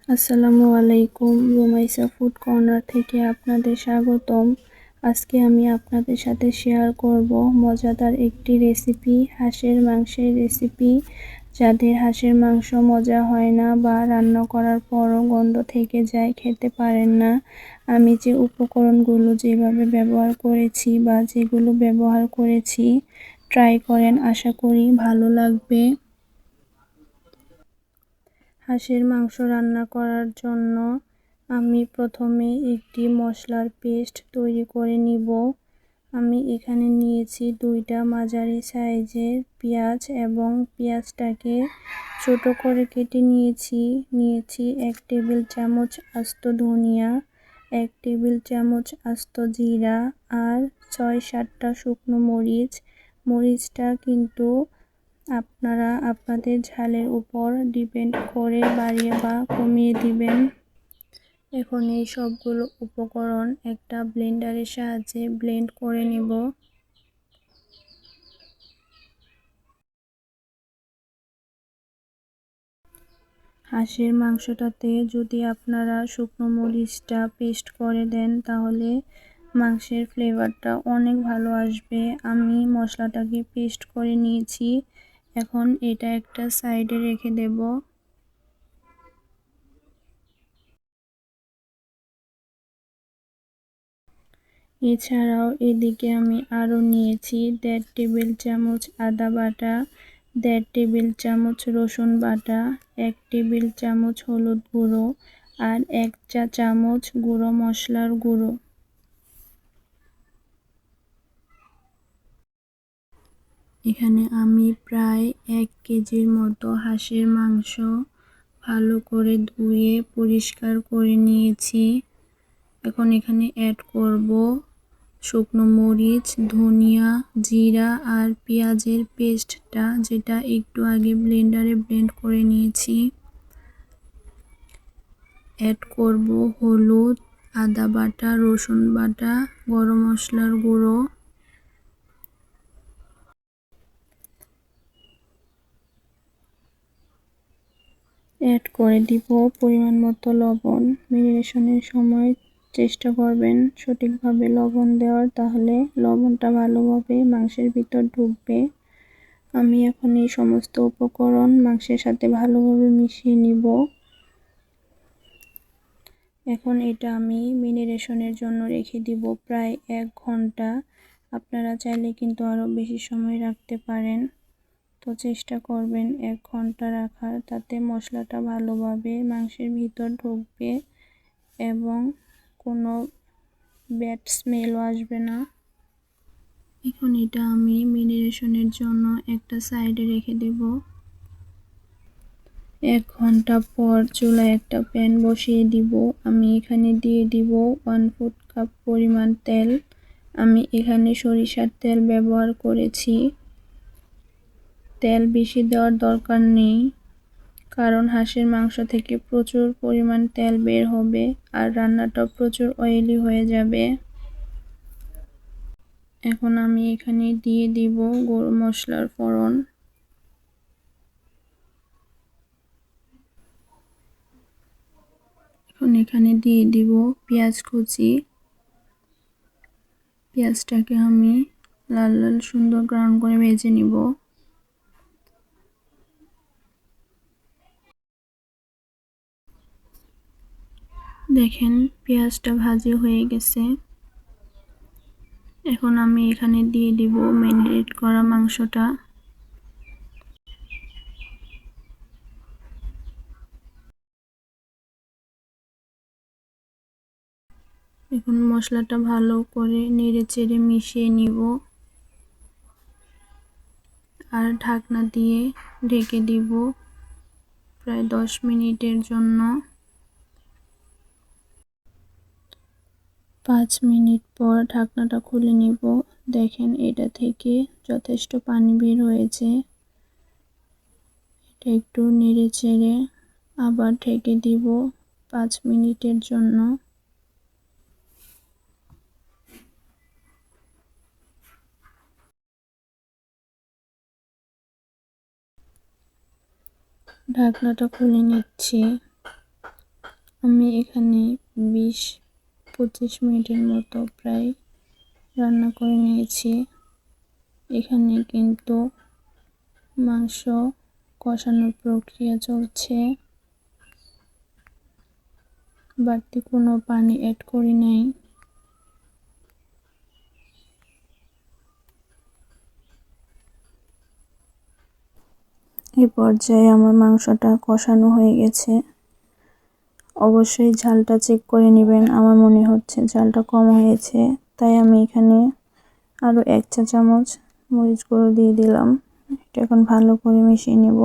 আসসালামু আলাইকুম, Rumaisa food corner থেকে আপনাদের স্বাগতম। আজকে আমি আপনাদের সাথে শেয়ার করব মজাদার একটি রেসিপি, হাঁসের মাংসের রেসিপি। যাদের হাঁসের মাংস মজা হয় না বা রান্না করার পরও গন্ধ থেকে যায়, খেতে পারেন না, আমি যে উপকরণগুলো যেভাবে ব্যবহার করেছি বা যেগুলো ব্যবহার করেছি, ট্রাই করেন, আশা করি ভালো লাগবে। হাঁসের মাংস রান্না করার জন্য আমি প্রথমে একটি মশলার পেস্ট তৈরি করে নিব। আমি এখানে নিয়েছি 2টা মাঝারি সাইজের পেঁয়াজ এবং পেঁয়াজটাকে ছোট করে কেটে নিয়েছি 1 টেবিল চামচ আস্ত ধনিয়া, 1 টেবিল চামচ আস্ত জিরা আর 6-7টা শুকনো মরিচ। মরিচটা কিন্তু আপনারা আপনাদের ঝালের উপর ডিপেন্ড করে বাড়িয়ে বা কমিয়ে দিবেন। এখন এই সবগুলো উপকরণ একটা ব্লেন্ডারের সাহায্যে ব্লেন্ড করে নেব। হাঁসের মাংসটাতে যদি আপনারা শুকনো মরিচটা পেস্ট করে দেন তাহলে মাংসের ফ্লেভারটা অনেক ভালো আসবে। আমি মশলাটাকে পেস্ট করে নিয়েছি, এখন এটা একটা সাইডে রেখে দেব। এছাড়াও এদিকে আমি আরও নিয়েছি 1.5 টেবিল চামচ আদা বাটা, 1.5 টেবিল চামচ রসুন বাটা, 1 টেবিল চামচ হলুদ গুঁড়ো আর 1 চা চামচ গুঁড়ো মশলার গুঁড়ো। এখানে আমি প্রায় 1 কেজির মতো হাঁসের মাংস ভালো করে ধুয়ে পরিষ্কার করে নিয়েছি। এখন এখানে অ্যাড করব শুকনো মরিচ, ধনিয়া, জিরা আর পেঁয়াজের পেস্টটা, যেটা একটু আগে ব্লেন্ডারে ব্লেন্ড করে নিয়েছি। অ্যাড করব হলুদ, আদা বাটা, রসুন বাটা, গরম মশলার গুঁড়ো। অ্যাড করে দিব পরিমাণ মতো লবণ। ম্যারিনেশনের সময় চেষ্টা করবেন সঠিকভাবে লবণ দেওয়ার, তাহলে লবণটা ভালোভাবে মাংসের ভিতর ঢুকবে। আমি এখন এই সমস্ত উপকরণ মাংসের সাথে ভালোভাবে মিশিয়ে নিব। এখন এটা আমি ম্যারিনেশনের জন্য রেখে দিব প্রায় 1 ঘন্টা। আপনারা চাইলে কিন্তু আরও বেশি সময় রাখতে পারেন, তো চেষ্টা করবেন 1 ঘন্টা রাখার, তাতে মশলাটা ভালোভাবে মাংসের ভিতর ঢুকবে এবং কোনো ব্যাড স্মেলও আসবে না। এখন এটা আমি ম্যারিনেশনের জন্য একটা সাইডে রেখে দেব। 1 ঘন্টা পর চুলায় একটা প্যান বসিয়ে দিব। আমি এখানে দিয়ে দিব 1/4 কাপ পরিমাণ তেল। আমি এখানে সরিষার তেল ব্যবহার করেছি। তেল বেশি দেওয়ার দরকার নেই, কারণ হাঁসের মাংস থেকে প্রচুর পরিমাণ তেল বের হবে আর রান্নাটা প্রচুর অয়েলি হয়ে যাবে। এখন আমি এখানে দিয়ে দিব গরম মশলার ফোড়ন। এখন এখানে দিয়ে দিব পেঁয়াজ কুচি। পেঁয়াজটাকে আমি লাল লাল সুন্দর ব্রাউন করে ভেজে নিব। দেখেন পেঁয়াজটা ভাজি হয়ে গেছে। এখন আমি এখানে দিয়ে দিব ম্যারিনেট করা মাংসটা। এখন মশলাটা ভালো করে নেড়ে চেড়ে মিশিয়ে নিব আর ঢাকনা দিয়ে ঢেকে দিব প্রায় 10 মিনিটের জন্য। 5 মিনিট পর ঢাকনাটা খুলে নিব। দেখেন এটা থেকে যথেষ্ট পানি বের হয়েছে। এটা একটু নেড়ে চেড়ে আবার ঢেকে দিব 5 মিনিটের জন্য। ঢাকনাটা খুলে নিচ্ছি। আমি এখানে 20-25 মিনিটের মতো প্রায় রান্না করে নিয়েছি। এখানে কিন্তু মাংস কষানোর প্রক্রিয়া চলছে, বাড়তি কোনো পানি অ্যাড করি নাই। এই পর্যায়ে আমার মাংসটা কষানো হয়ে গেছে। অবশ্যই ঝালটা চেক করে নেবেন। আমার মনে হচ্ছে ঝালটা কম হয়েছে, তাই আমি এখানে আরও 1 চা চামচ মরিচ গুঁড়ো দিয়ে দিলাম। এটা এখন ভালো করে মিশিয়ে নেব।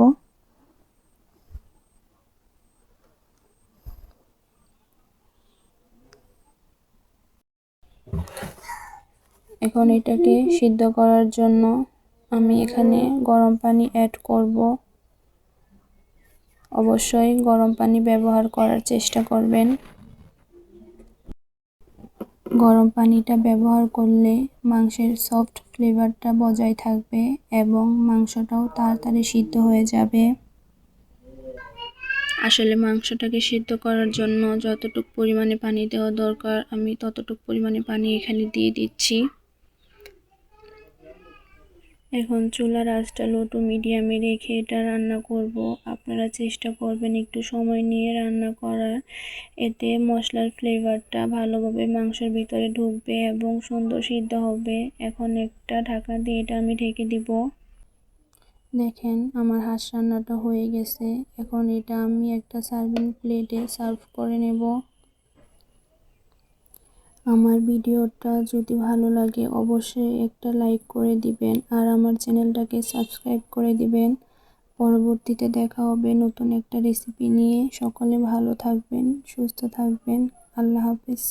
এখন এটাকে সিদ্ধ করার জন্য আমি এখানে গরম পানি অ্যাড করব। অবশ্যই গরম পানি ব্যবহার করার চেষ্টা করবেন। গরম পানিটা ব্যবহার করলে মাংসের সফট ফ্লেভারটা বজায় থাকবে এবং মাংসটাও তাড়াতাড়ি সিদ্ধ হয়ে যাবে। আসলে মাংসটাকে সিদ্ধ করার জন্য যতটুকু পরিমাণে পানি দেওয়া দরকার আমি ততটুকু পরিমাণে পানি এখানে দিয়ে দিচ্ছি। এখন চুলার আঁচটা লো টু মিডিয়ামে রেখে এটা রান্না করব। আপনারা চেষ্টা করবেন একটু সময় নিয়ে রান্না করার, এতে মশলার ফ্লেভারটা ভালোভাবে মাংসের ভিতরে ঢুকবে এবং সুন্দর সিদ্ধ হবে। এখন একটা ঢাকনা দিয়ে এটা আমি ঢেকে দিব। দেখেন আমার হাঁস রান্নাটা হয়ে গেছে। এখন এটা আমি একটা সার্ভিং প্লেটে সার্ভ করে নেব। আমার ভিডিওটা যদি ভালো লাগে অবশ্যই একটা লাইক করে দিবেন আর আমার চ্যানেলটাকে সাবস্ক্রাইব করে দিবেন। পরবর্তীতে দেখা হবে নতুন একটা রেসিপি নিয়ে। সকলে ভালো থাকবেন, সুস্থ থাকবেন। আল্লাহ হাফেজ।